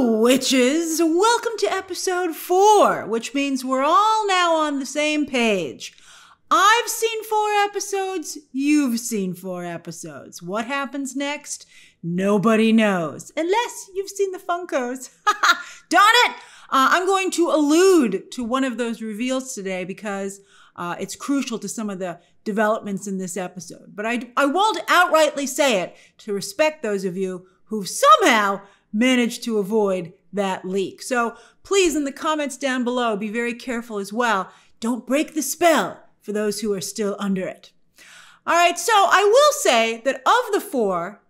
Hello, witches! Welcome to episode 4, which means we're all now on the same page. I've seen 4 episodes, you've seen 4 episodes. What happens next? Nobody knows, unless you've seen the Funkos. Darn it! I'm going to allude to one of those reveals today because it's crucial to some of the developments in this episode. But I won't outrightly say it to respect those of you who've somehow managed to avoid that leak. So please, in the comments down below, be very careful as well. Don't break the spell for those who are still under it. All right, so I will say that of the 4,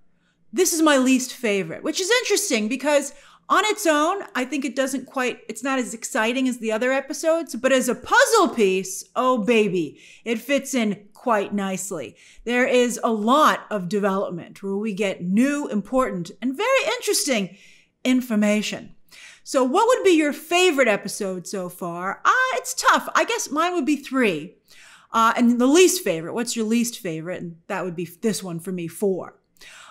this is my least favorite, which is interesting because on its own, I think it's not as exciting as the other episodes, but as a puzzle piece, oh baby, it fits in quite nicely. There is a lot of development where we get new, important, and very interesting information. So what would be your favorite episode so far? It's tough. I guess mine would be 3. And the least favorite, what's your least favorite? And that would be this one for me, 4.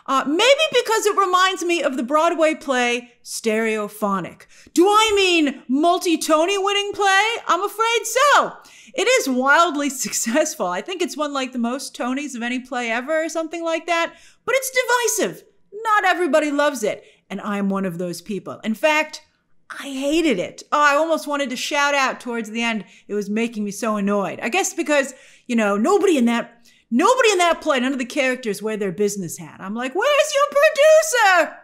Maybe because it reminds me of the Broadway play Stereophonic. Do I mean multi-Tony winning play? I'm afraid so. It is wildly successful. I think it's won like the most Tonys of any play ever or something like that. But it's divisive. Not everybody loves it. And I'm one of those people. In fact, I hated it. Oh, I almost wanted to shout out towards the end. It was making me so annoyed. I guess because, nobody in that play, none of the characters wear their business hat. I'm like, where's your producer?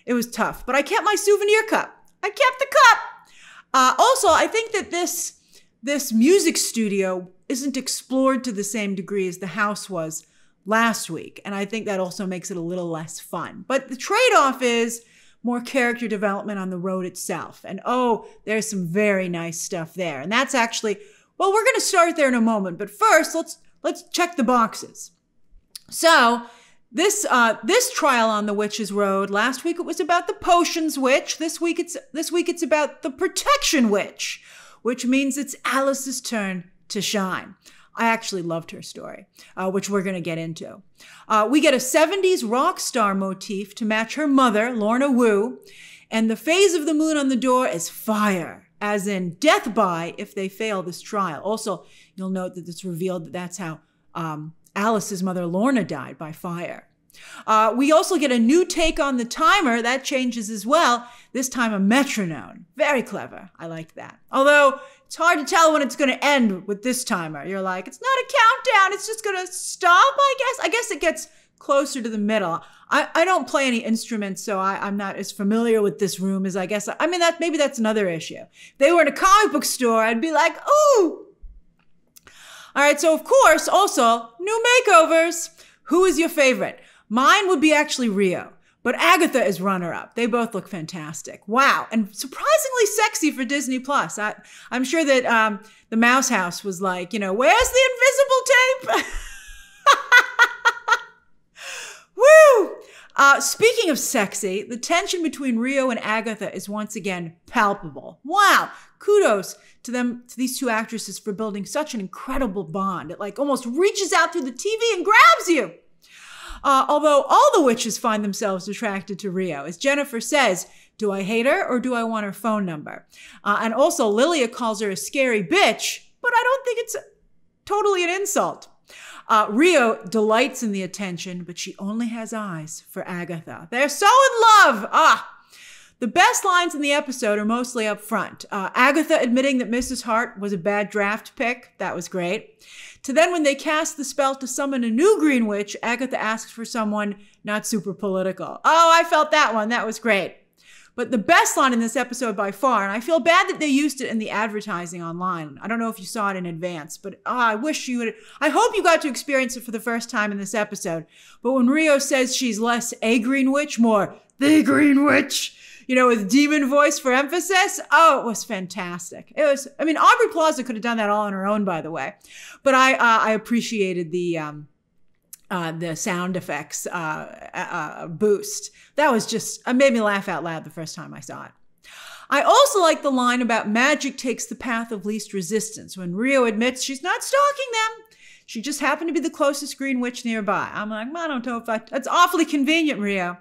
It was tough, but I kept my souvenir cup. I kept the cup. Also, I think that this music studio isn't explored to the same degree as the house was last week. And I think that also makes it a little less fun. But the trade-off is more character development on the road itself. And there's some very nice stuff there. And that's actually, we're going to start there in a moment. But first, let's check the boxes. So this trial on the Witch's Road, last week it was about the Potions Witch. This week it's about the Protection Witch, which means it's Alice's turn to shine. I actually loved her story, which we're going to get into. We get a 70s rock star motif to match her mother, Lorna Wu, and the phase of the moon on the door is fire, as in death by if they fail this trial. Also, you'll note that it's revealed that that's how Alice's mother, Lorna, died, by fire. We also get a new take on the timer. That changes as well. This time a metronome. Very clever. I liked that. Although it's hard to tell when it's going to end with this timer. You're like, it's not a countdown. It's just going to stop, I guess. I guess it gets closer to the middle. I don't play any instruments, so I'm not as familiar with this room as I guess. I mean, maybe that's another issue. If they were in a comic book store, I'd be like, ooh. All right, so of course, also, new makeovers. Who is your favorite? Mine would be actually Rio, but Agatha is runner-up. They both look fantastic. Wow, and surprisingly sexy for Disney Plus. I'm sure that the Mouse House was like, where's the invisible tape? Woo! Speaking of sexy, the tension between Rio and Agatha is once again palpable. Wow, kudos to these 2 actresses for building such an incredible bond. It like almost reaches out through the TV and grabs you. Although all the witches find themselves attracted to Rio. As Jennifer says, do I hate her or do I want her phone number? And also Lilia calls her a scary bitch, but I don't think it's totally an insult. Rio delights in the attention, but she only has eyes for Agatha. They're so in love. The best lines in the episode are mostly up front. Agatha admitting that Mrs. Hart was a bad draft pick. That was great. To then when they cast the spell to summon a new Green Witch, Agatha asks for someone not super political. Oh, I felt that one. That was great. But the best line in this episode by far, and I feel bad that they used it in the advertising online. I don't know if you saw it in advance, but I wish you would. I hope you got to experience it for the first time in this episode. But when Rio says she's less a Green Witch, more the Green Witch, with demon voice for emphasis. Oh, it was fantastic. Aubrey Plaza could have done that all on her own, by the way. But I appreciated the sound effects boost. That was just, it made me laugh out loud the first time I saw it. I also like the line about magic takes the path of least resistance when Rio admits she's not stalking them. She just happened to be the closest Green Witch nearby. I'm like, I don't know if that's awfully convenient, Rio.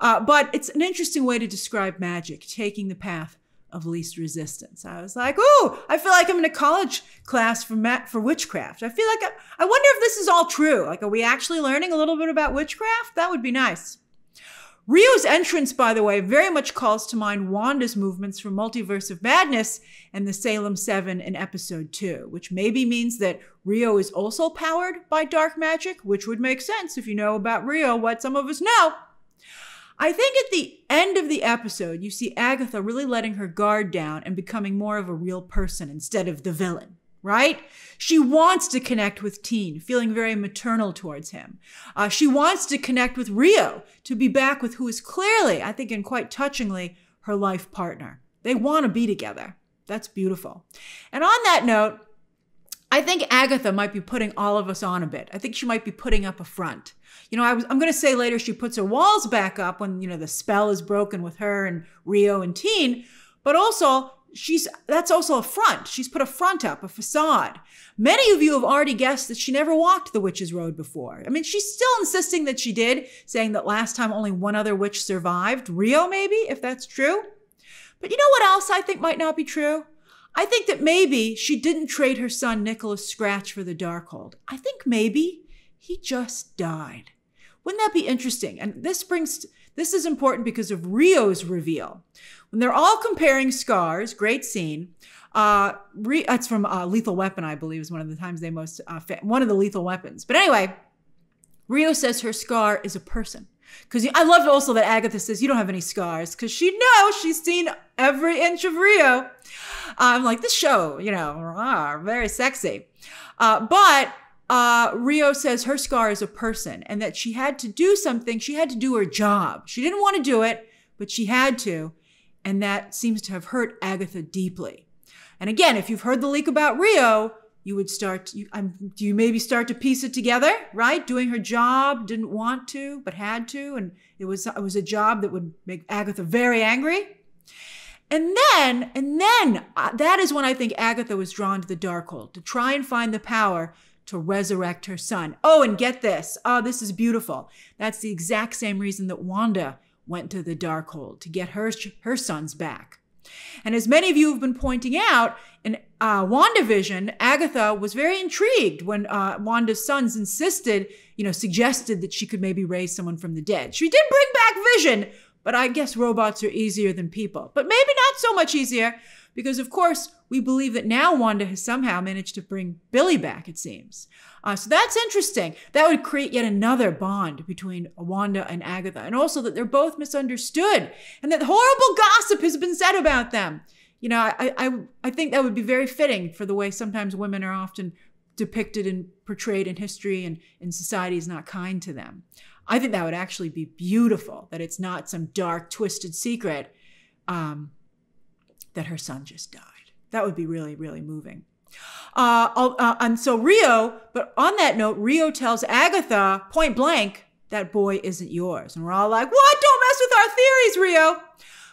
But it's an interesting way to describe magic, taking the path of least resistance. I was like, ooh, I feel like I'm in a college class for witchcraft. I feel like I wonder if this is all true. Like, are we actually learning a little bit about witchcraft? That would be nice. Rio's entrance, by the way, very much calls to mind Wanda's movements from Multiverse of Madness and the Salem 7 in episode 2, which maybe means that Rio is also powered by dark magic, which would make sense if you know about Rio, what some of us know. I think at the end of the episode, you see Agatha really letting her guard down and becoming more of a real person instead of the villain, right? She wants to connect with Teen, feeling very maternal towards him. She wants to connect with Rio, to be back with who is clearly, I think, and quite touchingly, her life partner. They want to be together. That's beautiful. And on that note, I think Agatha might be putting all of us on a bit. I think she might be putting up a front. You know, I'm going to say later she puts her walls back up when, you know, the spell is broken with her and Rio and Teen, but also that's also a front. She's put a front up, a facade. Many of you have already guessed that she never walked the witch's road before. I mean, she's still insisting that she did, saying that last time only one other witch survived. Rio, maybe, if that's true. But you know what else I think might not be true? I think that maybe she didn't trade her son Nicholas Scratch for the Darkhold. I think maybe he just died. Wouldn't that be interesting? And this is important because of Rio's reveal. When they're all comparing scars, great scene. That's from Lethal Weapon, I believe, is one of the times they most, one of the Lethal Weapons. But anyway, Rio says her scar is a person. Because I love also that Agatha says, you don't have any scars, because she knows she's seen every inch of Rio. I'm like, this show, you know, very sexy. But Rio says her scar is a person and that she had to do something. She had to do her job. She didn't want to do it, but she had to. And that seems to have hurt Agatha deeply. And again, if you've heard the leak about Rio, you would you maybe start to piece it together, right? Doing her job, didn't want to, but had to. And it was a job that would make Agatha very angry. And then that is when I think Agatha was drawn to the Darkhold, to try and find the power to resurrect her son. Oh, and get this. Oh, this is beautiful. That's the exact same reason that Wanda went to the Darkhold, to get her sons back. And as many of you have been pointing out, in WandaVision, Agatha was very intrigued when Wanda's sons suggested that she could maybe raise someone from the dead. She did bring back Vision, but I guess robots are easier than people. But maybe not so much easier, because of course, we believe that now Wanda has somehow managed to bring Billy back, it seems. So that's interesting. That would create yet another bond between Wanda and Agatha, and also that they're both misunderstood, and that horrible gossip has been said about them. You know, I think that would be very fitting for the way sometimes women are often depicted and portrayed in history, and in society is not kind to them. I think that would actually be beautiful, that it's not some dark, twisted secret that her son just died. That would be really, really moving. And so Rio, but on that note, Rio tells Agatha point blank, that boy isn't yours. And we're all like, what? Don't mess with our theories, Rio.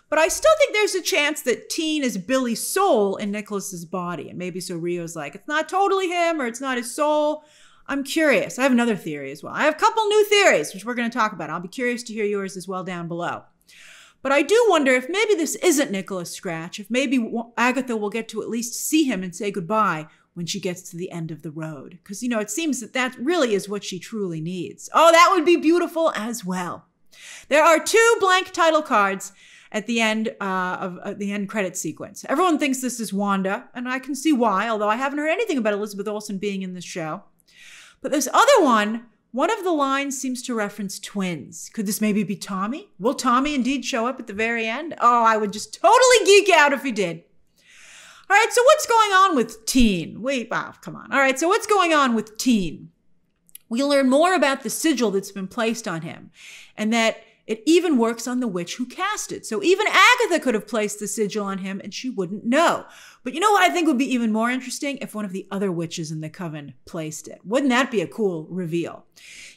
But I still think there's a chance that Teen is Billy's soul in Nicholas's body. And maybe so Rio's like, it's not totally him, or it's not his soul. I'm curious. I have another theory as well. I have a couple new theories, which we're going to talk about. I'll be curious to hear yours as well down below. But I do wonder if maybe this isn't Nicholas Scratch, if maybe Agatha will get to at least see him and say goodbye when she gets to the end of the road. Because, you know, it seems that that really is what she truly needs. Oh, that would be beautiful as well. There are 2 blank title cards at the end of the end credit sequence. Everyone thinks this is Wanda, and I can see why, although I haven't heard anything about Elizabeth Olsen being in this show. But this other one of the lines seems to reference twins. Could this maybe be Tommy? Will Tommy indeed show up at the very end? Oh, I would just totally geek out if he did. All right, so what's going on with Teen? Come on. All right, so what's going on with Teen? We learn more about the sigil that's been placed on him, and that it even works on the witch who cast it. So even Agatha could have placed the sigil on him and she wouldn't know. But you know what I think would be even more interesting? If one of the other witches in the coven placed it. Wouldn't that be a cool reveal?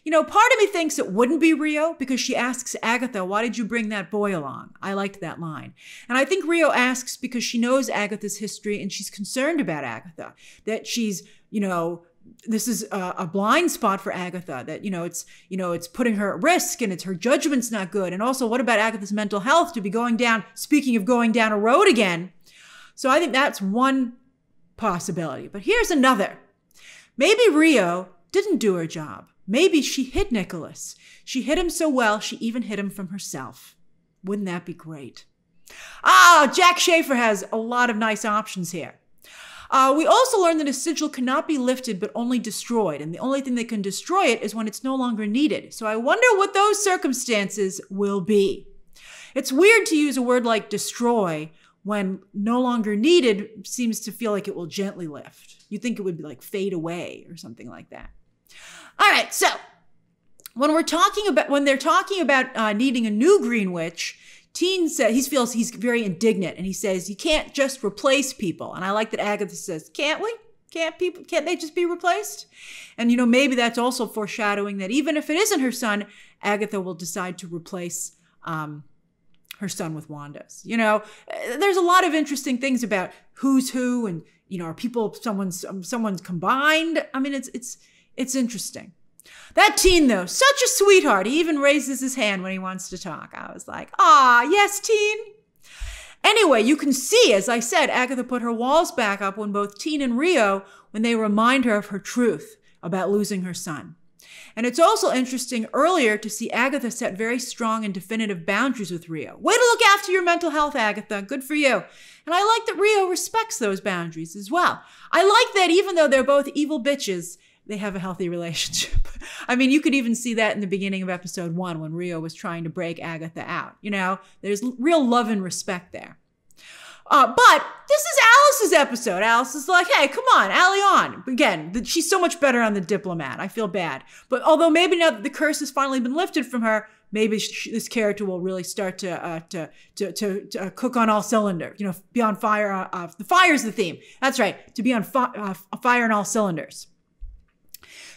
You know, part of me thinks it wouldn't be Rio because she asks Agatha, why did you bring that boy along? I liked that line. And I think Rio asks because she knows Agatha's history and she's concerned about Agatha. That she's, you know, this is a blind spot for Agatha, that, it's putting her at risk, and it's her judgment's not good. And also, what about Agatha's mental health to be speaking of going down a road again? So I think that's one possibility. But here's another. Maybe Rio didn't do her job. Maybe she hid Nicholas. She hid him so well, she even hid him from herself. Wouldn't that be great? Jack Schaefer has a lot of nice options here. We also learned that a sigil cannot be lifted, but only destroyed. And the only thing that can destroy it is when it's no longer needed. So I wonder what those circumstances will be. It's weird to use a word like destroy when no longer needed seems to feel like it will gently lift. You'd think it would be like fade away or something like that. All right, so when they're talking about needing a new Green Witch, Teen said he feels he's very indignant, and he says, you can't just replace people. And I like that Agatha says, can't we? Can't they just be replaced? And, maybe that's also foreshadowing that even if it isn't her son, Agatha will decide to replace her son with Wanda's. There's a lot of interesting things about who's who, and, are people, someone's combined? I mean, it's interesting. That Teen, though, such a sweetheart. He even raises his hand when he wants to talk. I was like, yes, Teen. Anyway, you can see, as I said, Agatha put her walls back up when both Teen and Rio, when they remind her of her truth about losing her son. And it's also interesting earlier to see Agatha set very strong and definitive boundaries with Rio. Way to look after your mental health, Agatha. Good for you. And I like that Rio respects those boundaries as well. I like that even though they're both evil bitches, they have a healthy relationship. I mean, you could even see that in the beginning of episode 1 when Rio was trying to break Agatha out. There's real love and respect there. But this is Alice's episode. Alice is like, hey, come on, Allie on. Again, she's so much better on the Diplomat. I feel bad. But although maybe now that the curse has finally been lifted from her, maybe this character will really start to cook on all cylinders. Be on fire. The fire's the theme. That's right. To be on fire on all cylinders.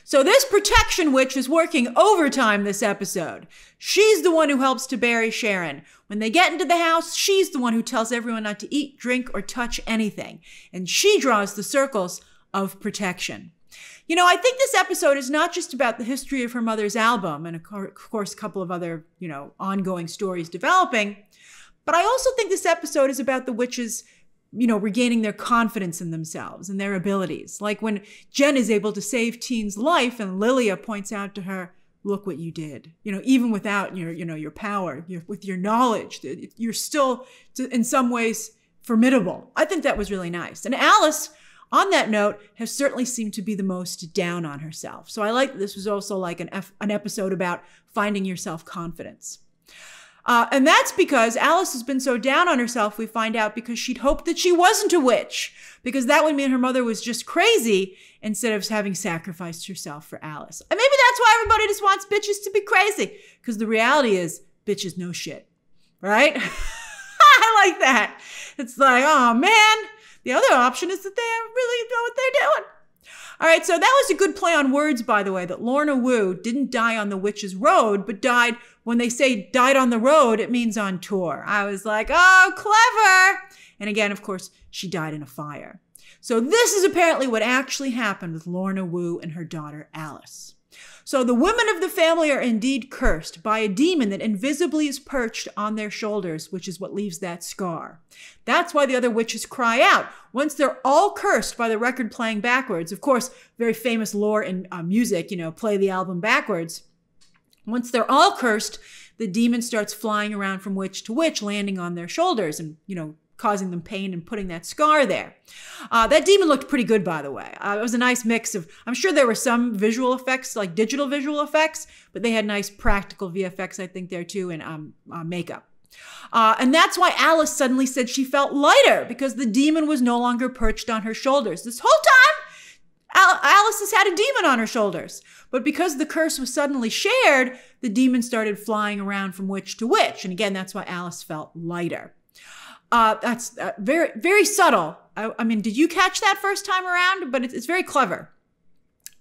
So this protection witch is working overtime this episode. She's the one who helps to bury Sharon. When they get into the house, she's the one who tells everyone not to eat, drink, or touch anything. And she draws the circles of protection. I think this episode is not just about the history of her mother's album and, of course, a couple of other, ongoing stories developing. But I also think this episode is about the witches regaining their confidence in themselves and their abilities. Like when Jen is able to save Teen's life and Lilia points out to her, look what you did. Even without your power, with your knowledge, you're still in some ways formidable. I think that was really nice. And Alice, on that note, has certainly seemed to be the most down on herself. So I like that this was also like an episode about finding your self-confidence. And that's because Alice has been so down on herself, we find out, because she'd hoped that she wasn't a witch, because that would mean her mother was just crazy instead of having sacrificed herself for Alice. And maybe that's why everybody just wants bitches to be crazy, because the reality is bitches know shit, right? I like that. It's like, oh man, the other option is that they really know what they're doing. All right, so that was a good play on words, by the way, that Lorna Wu didn't die on the witch's road, but died, when they say died on the road, it means on tour. I was like, oh, clever. And again, of course, she died in a fire. So this is apparently what actually happened with Lorna Wu and her daughter, Alice. So the women of the family are indeed cursed by a demon that invisibly is perched on their shoulders, which is what leaves that scar. That's why the other witches cry out. Once they're all cursed by the record playing backwards, of course, very famous lore in music, play the album backwards. Once they're all cursed, the demon starts flying around from witch to witch, landing on their shoulders and, causing them pain and putting that scar there. That demon looked pretty good, by the way. It was a nice mix of, I'm sure there were some visual effects, like digital visual effects, but they had nice practical VFX, I think, there too, and makeup. And that's why Alice suddenly said she felt lighter, because the demon was no longer perched on her shoulders. This whole time, Alice has had a demon on her shoulders. But because the curse was suddenly shared, the demon started flying around from witch to witch. And again, that's why Alice felt lighter. That's very, very subtle. I mean, did you catch that first time around? But it's very clever.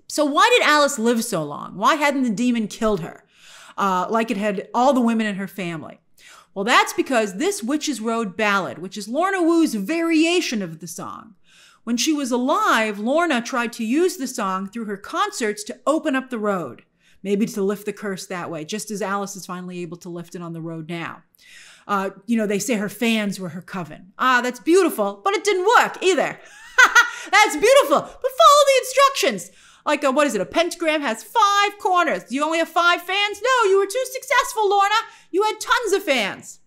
So why did Alice live so long? Why hadn't the demon killed her like it had all the women in her family? Well, that's because this Witch's Road ballad, which is Lorna Wu's variation of the song, When she was alive, Lorna tried to use the song through her concerts to open up the road, maybe to lift the curse that way, just as Alice is finally able to lift it on the road now. They say her fans were her coven. That's beautiful, but it didn't work either. That's beautiful, but follow the instructions. Like, what is it? A pentagram has 5 corners. Do you only have 5 fans? No, you were too successful, Lorna. You had tons of fans.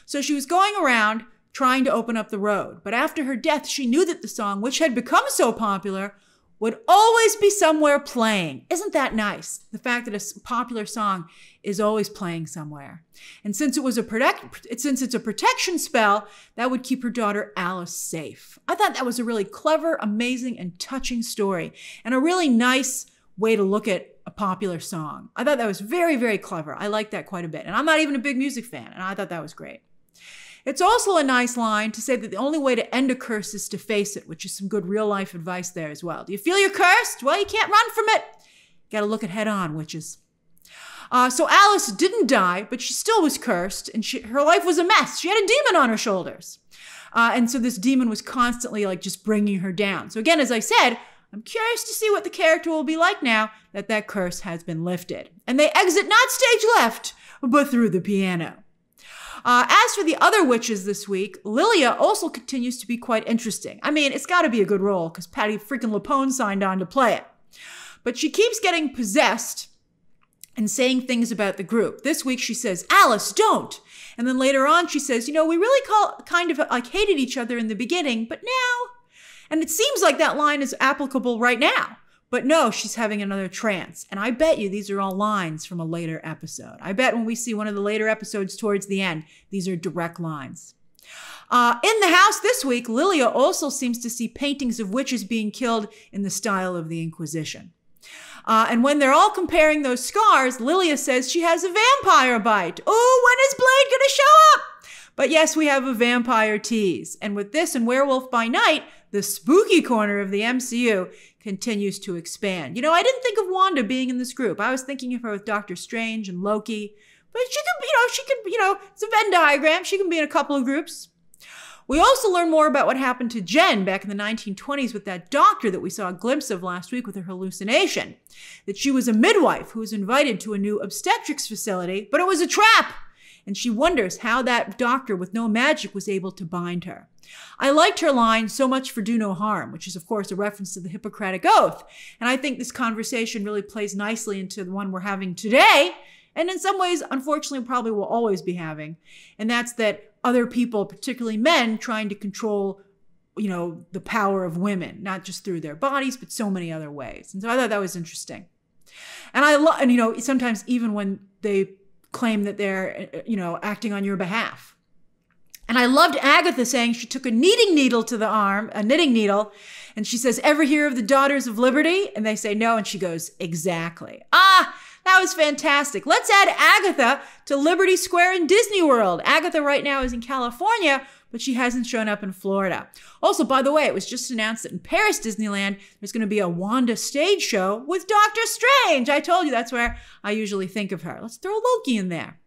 So she was going around trying to open up the road. But after her death, she knew that the song, which had become so popular, would always be somewhere playing. Isn't that nice? The fact that a popular song is always playing somewhere. And since it's a protection spell, that would keep her daughter Alice safe. I thought that was a really clever, amazing, and touching story, and a really nice way to look at a popular song. I thought that was very, very clever. I liked that quite a bit. And I'm not even a big music fan, and I thought that was great. It's also a nice line to say that the only way to end a curse is to face it, which is some good real-life advice there as well. Do you feel you're cursed? Well, you can't run from it. Got to look it head on, witches. So Alice didn't die, but she still was cursed, and her life was a mess. She had a demon on her shoulders. And so this demon was constantly just bringing her down. So again, as I said, I'm curious to see what the character will be like now that that curse has been lifted. And they exit not stage left, but through the piano. As for the other witches this week, Lilia also continues to be quite interesting. I mean, it's got to be a good role because Patty freaking LuPone signed on to play it. But she keeps getting possessed and saying things about the group. This week she says, Alice, don't. And then later on she says, we really kind of hated each other in the beginning, but now. And it seems like that line is applicable right now. But no, she's having another trance. And I bet you these are all lines from a later episode. I bet when we see one of the later episodes towards the end, these are direct lines. In the house this week, Lilia also seems to see paintings of witches being killed in the style of the Inquisition. And when they're all comparing those scars, Lilia says she has a vampire bite. Oh, when is Blade going to show up? But yes, we have a vampire tease. And with this and Werewolf by Night, the spooky corner of the MCU continues to expand. I didn't think of Wanda being in this group. I was thinking of her with Doctor Strange and Loki. But she could, it's a Venn diagram. She can be in a couple of groups. We also learn more about what happened to Jen back in the 1920s with that doctor that we saw a glimpse of last week with her hallucination. That she was a midwife who was invited to a new obstetrics facility, but it was a trap. And she wonders how that doctor with no magic was able to bind her. I liked her line, so much for do no harm, which is, of course, a reference to the Hippocratic Oath. And I think this conversation really plays nicely into the one we're having today, and in some ways, unfortunately, probably will always be having. And that's that other people, particularly men, trying to control, the power of women, not just through their bodies, but so many other ways. And so I thought that was interesting. And sometimes even when they claim that they're, acting on your behalf. And I loved Agatha saying she took a knitting needle to the arm, a knitting needle, and she says, ever hear of the Daughters of Liberty? And they say no, and she goes, exactly. That was fantastic. Let's add Agatha to Liberty Square in Disney World. Agatha right now is in California, but she hasn't shown up in Florida. Also, by the way, it was just announced that in Paris Disneyland, there's going to be a Wanda stage show with Doctor Strange. I told you that's where I usually think of her. Let's throw Loki in there.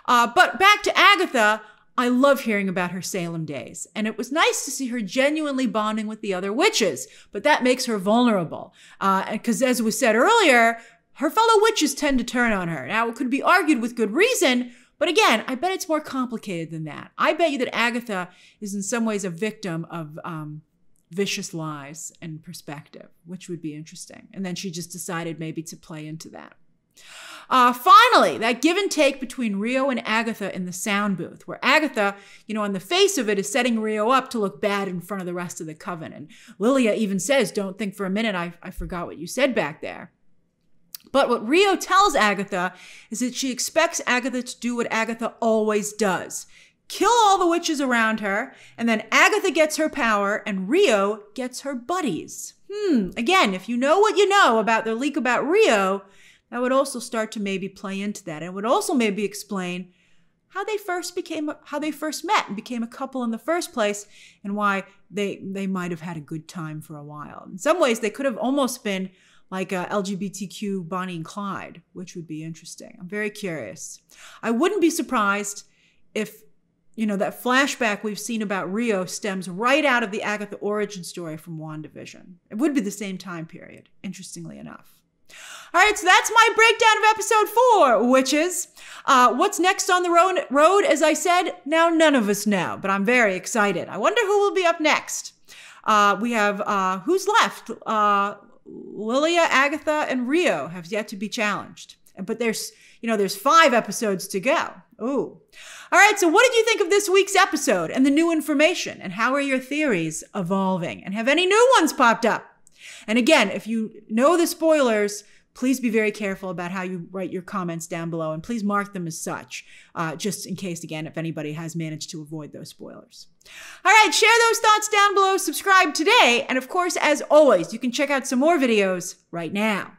But back to Agatha, I love hearing about her Salem days. And it was nice to see her genuinely bonding with the other witches, but that makes her vulnerable. Because as was said earlier, her fellow witches tend to turn on her. Now, it could be argued with good reason, but again, I bet it's more complicated than that. I bet you that Agatha is in some ways a victim of vicious lies and perspective, which would be interesting. And then she just decided maybe to play into that. Finally, that give and take between Rio and Agatha in the sound booth, where Agatha, on the face of it, is setting Rio up to look bad in front of the rest of the coven. And Lilia even says, don't think for a minute I forgot what you said back there. But what Rio tells Agatha is that she expects Agatha to do what Agatha always does. Kill all the witches around her, and then Agatha gets her power, and Rio gets her buddies. Again, if you know what you know about the leak about Rio, that would also start to maybe play into that. And it would also maybe explain how they first met and became a couple in the first place, and why they might have had a good time for a while. In some ways, they could have almost been like LGBTQ Bonnie and Clyde, which would be interesting. I'm very curious. I wouldn't be surprised if that flashback we've seen about Rio stems right out of the Agatha origin story from WandaVision. It would be the same time period, interestingly enough. All right, so that's my breakdown of episode 4, witches. What's next on the road, as I said, now none of us know, but I'm very excited. I wonder who will be up next. We have, who's left? Lilia, Agatha, and Rio have yet to be challenged. But there's 5 episodes to go. Ooh. All right, so what did you think of this week's episode and the new information? And how are your theories evolving? And have any new ones popped up? And again, if you know the spoilers, please be very careful about how you write your comments down below, and please mark them as such, just in case, again, if anybody has managed to avoid those spoilers. All right, share those thoughts down below, subscribe today, and of course, as always, you can check out some more videos right now.